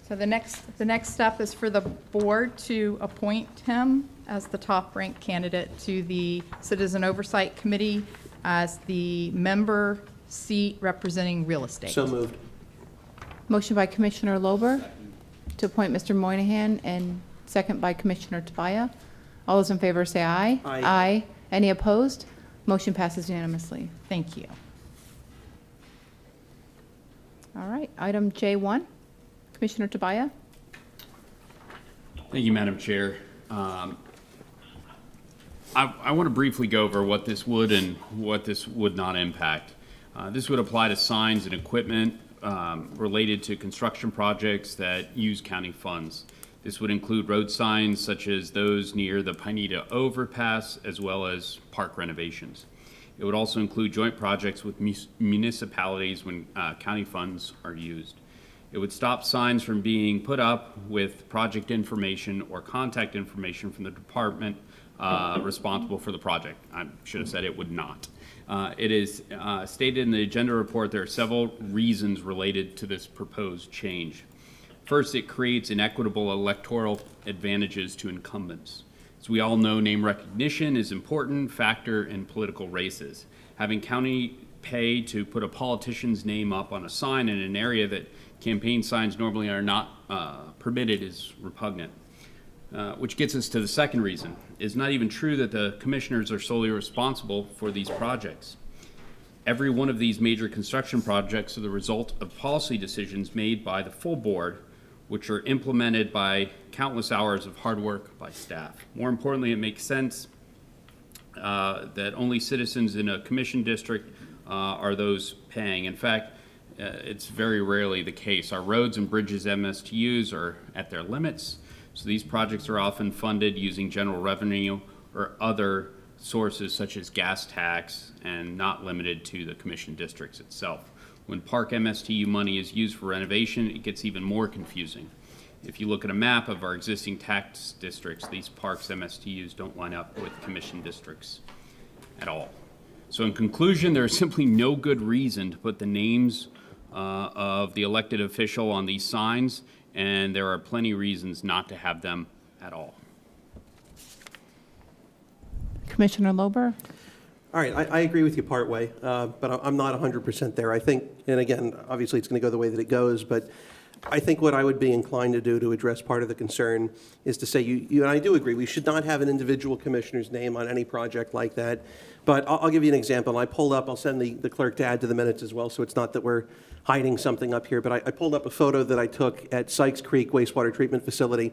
So the next step is for the board to appoint him as the top-ranked candidate to the Citizen Oversight Committee as the member seat representing real estate. So moved. Motion by Commissioner Lober to appoint Mr. Moynihan, and second by Commissioner Tobias. All those in favor say aye. Aye. Aye. Any opposed? Motion passes unanimously. Thank you. All right, item J1. Commissioner Tobias. Thank you, Madam Chair. I want to briefly go over what this would and what this would not impact. This would apply to signs and equipment related to construction projects that use county funds. This would include road signs such as those near the Pineda Overpass, as well as park renovations. It would also include joint projects with municipalities when county funds are used. It would stop signs from being put up with project information or contact information from the department responsible for the project. I should have said it would not. It is stated in the agenda report there are several reasons related to this proposed change. First, it creates inequitable electoral advantages to incumbents. As we all know, name recognition is an important factor in political races. Having county pay to put a politician's name up on a sign in an area that campaign signs normally are not permitted is repugnant. Which gets us to the second reason. It's not even true that the commissioners are solely responsible for these projects. Every one of these major construction projects are the result of policy decisions made by the full board, which are implemented by countless hours of hard work by staff. More importantly, it makes sense that only citizens in a commission district are those paying. In fact, it's very rarely the case. Our roads and bridges MSTUs are at their limits, so these projects are often funded using general revenue or other sources such as gas tax, and not limited to the commission districts itself. When park MSTU money is used for renovation, it gets even more confusing. If you look at a map of our existing tax districts, these parks MSTUs don't line up with commission districts at all. So in conclusion, there is simply no good reason to put the names of the elected official on these signs, and there are plenty of reasons not to have them at all. Commissioner Lober. All right, I agree with you part way, but I'm not 100% there. I think, and again, obviously it's going to go the way that it goes, but I think what I would be inclined to do to address part of the concern is to say, you and I do agree, we should not have an individual commissioner's name on any project like that. But I'll give you an example. I pulled up, I'll send the clerk to add to the minutes as well, so it's not that we're hiding something up here, but I pulled up a photo that I took at Sykes Creek Wastewater Treatment Facility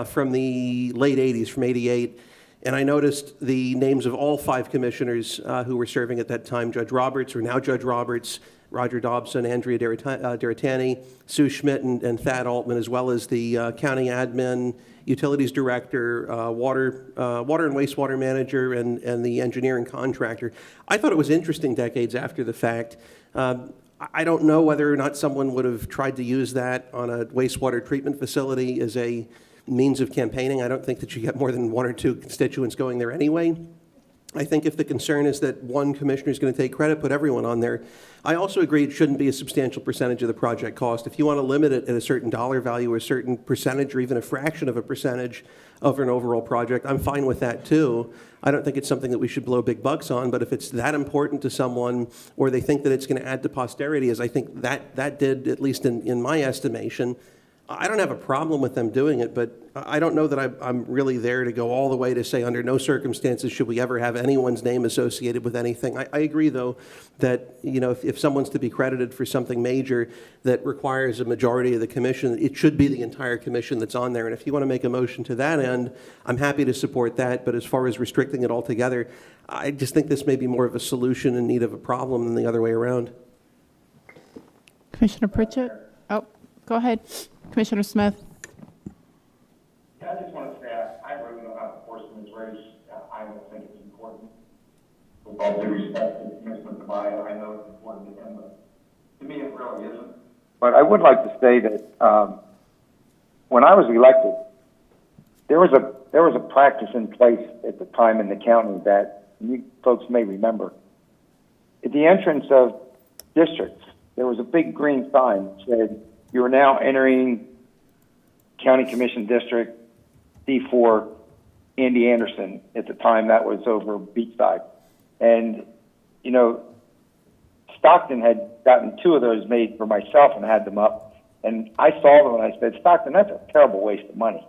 from the late 80s, from 88. And I noticed the names of all 5 commissioners who were serving at that time: Judge Roberts, or now Judge Roberts, Roger Dobson, Andrea Deritani, Sue Schmidt, and Thad Altman, as well as the county admin, utilities director, water and wastewater manager, and the engineering contractor. I thought it was interesting decades after the fact. I don't know whether or not someone would have tried to use that on a wastewater treatment facility as a means of campaigning. I don't think that you get more than 1 or 2 constituents going there anyway. I think if the concern is that one commissioner is going to take credit, put everyone on there. I also agree it shouldn't be a substantial percentage of the project cost. If you want to limit it at a certain dollar value, or a certain percentage, or even a fraction of a percentage of an overall project, I'm fine with that too. I don't think it's something that we should blow big bucks on, but if it's that important to someone, or they think that it's going to add to posterity, as I think that did, at least in my estimation, I don't have a problem with them doing it, but I don't know that I'm really there to go all the way to say under no circumstances should we ever have anyone's name associated with anything. I agree, though, that if someone's to be credited for something major that requires a majority of the commission, it should be the entire commission that's on there. And if you want to make a motion to that end, I'm happy to support that. But as far as restricting it altogether, I just think this may be more of a solution in need of a problem than the other way around. Commissioner Pritchett. Oh, go ahead. Commissioner Smith. Yeah, I just want to say I really know how the horseman's race. I don't think it's important. With all due respect to Commissioner Tobias, I know it's important to him, but to me it really isn't. But I would like to say that when I was elected, there was a practice in place at the time in the county that you folks may remember. At the entrance of districts, there was a big green sign that said, you are now entering County Commission District D4, Andy Anderson. At the time, that was over Beachside. And, you know, Stockton had gotten 2 of those made for myself and had them up. And I saw them and I said, Stockton, that's a terrible waste of money.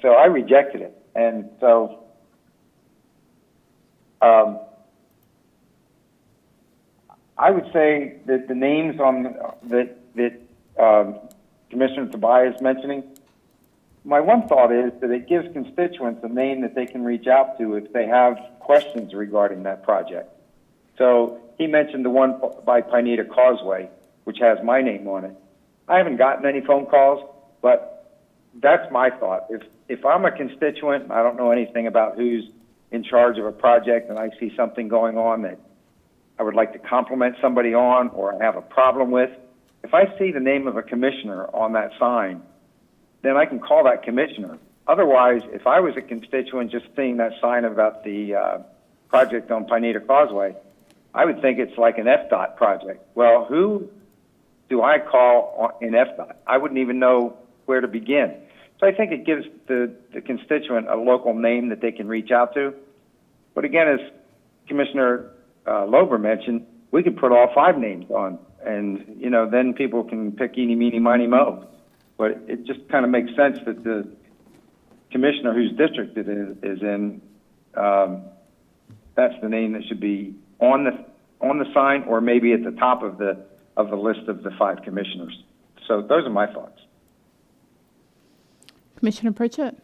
So I rejected it. And so, I would say that the names on that Commissioner Tobias is mentioning, my one thought is that it gives constituents a name that they can reach out to if they have questions regarding that project. So he mentioned the one by Pineda Causeway, which has my name on it. I haven't gotten any phone calls, but that's my thought. If I'm a constituent, I don't know anything about who's in charge of a project, and I see something going on that I would like to compliment somebody on or I have a problem with, if I see the name of a commissioner on that sign, then I can call that commissioner. Otherwise, if I was a constituent just seeing that sign about the project on Pineda Causeway, I would think it's like an FDOT project. Well, who do I call in FDOT? I wouldn't even know where to begin. So I think it gives the constituent a local name that they can reach out to. But again, as Commissioner Lober mentioned, we could put all 5 names on, and you know, then people can pick eeny, meeny, miny, mo. But it just kind of makes sense that the commissioner whose district it is in, that's the name that should be on the sign, or maybe at the top of the list of the 5 commissioners. So those are my thoughts. Commissioner Pritchett?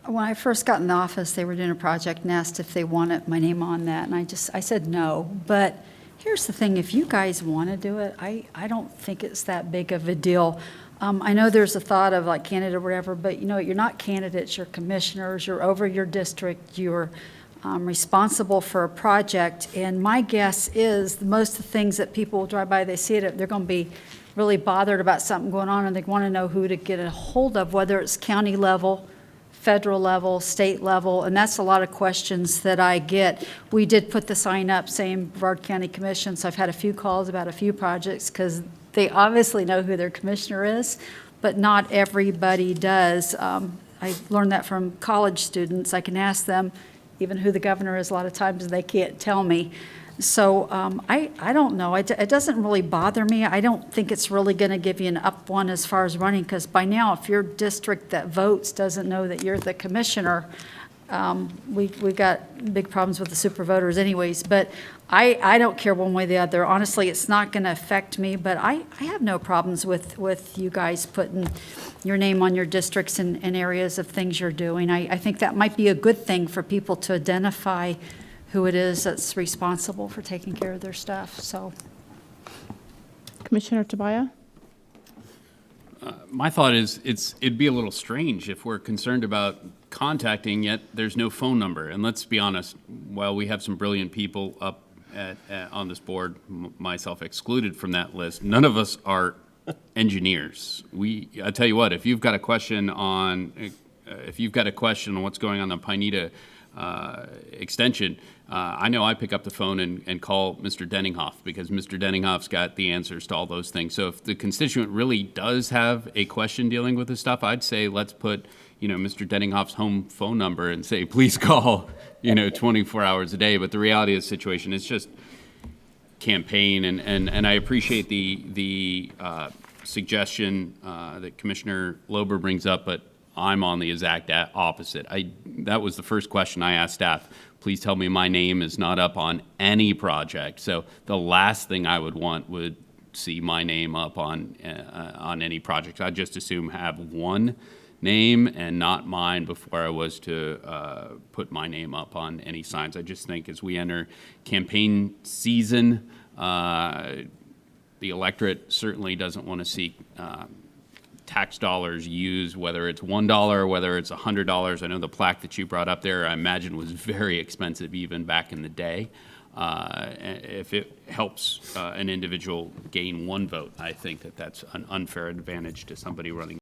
When I first got in office, they were doing a project and asked if they wanted my name on that, and I said no. But here's the thing, if you guys want to do it, I don't think it's that big of a deal. I know there's a thought of like candidate or whatever, but you know, you're not candidates, you're commissioners, you're over your district, you're responsible for a project. And my guess is most of the things that people will drive by, they see it, they're going to be really bothered about something going on, and they want to know who to get a hold of, whether it's county level, federal level, state level, and that's a lot of questions that I get. We did put the sign up saying Brevard County Commission, so I've had a few calls about a few projects because they obviously know who their commissioner is, but not everybody does. I learned that from college students. I can ask them even who the governor is a lot of times, and they can't tell me. So I don't know. It doesn't really bother me. I don't think it's really going to give you an up one as far as running, because by now, if your district that votes doesn't know that you're the commissioner, we've got big problems with the super voters anyways. But I don't care one way or the other. Honestly, it's not going to affect me, but I have no problems with you guys putting your name on your districts and areas of things you're doing. I think that might be a good thing for people to identify who it is that's responsible for taking care of their stuff. So, Commissioner Tobias? My thought is it'd be a little strange if we're concerned about contacting, yet there's no phone number. And let's be honest, while we have some brilliant people up on this board, myself excluded from that list, none of us are engineers. I tell you what, if you've got a question on what's going on the Pineda extension, I know I pick up the phone and call Mr. Denninghoff, because Mr. Denninghoff's got the answers to all those things. So if the constituent really does have a question dealing with this stuff, I'd say let's put, Mr. Denninghoff's home phone number and say, please call, 24 hours a day. But the reality of the situation is just campaign, and I appreciate the suggestion that Commissioner Lober brings up, but I'm on the exact opposite. That was the first question I asked staff. Please tell me my name is not up on any project. So the last thing I would want would see my name up on any project. I'd just assume have one name and not mine before I was to put my name up on any signs. I just think as we enter campaign season, the electorate certainly doesn't want to see tax dollars used, whether it's $1 or whether it's $100. I know the plaque that you brought up there, I imagine, was very expensive even back in the day. If it helps an individual gain one vote, I think that's an unfair advantage to somebody running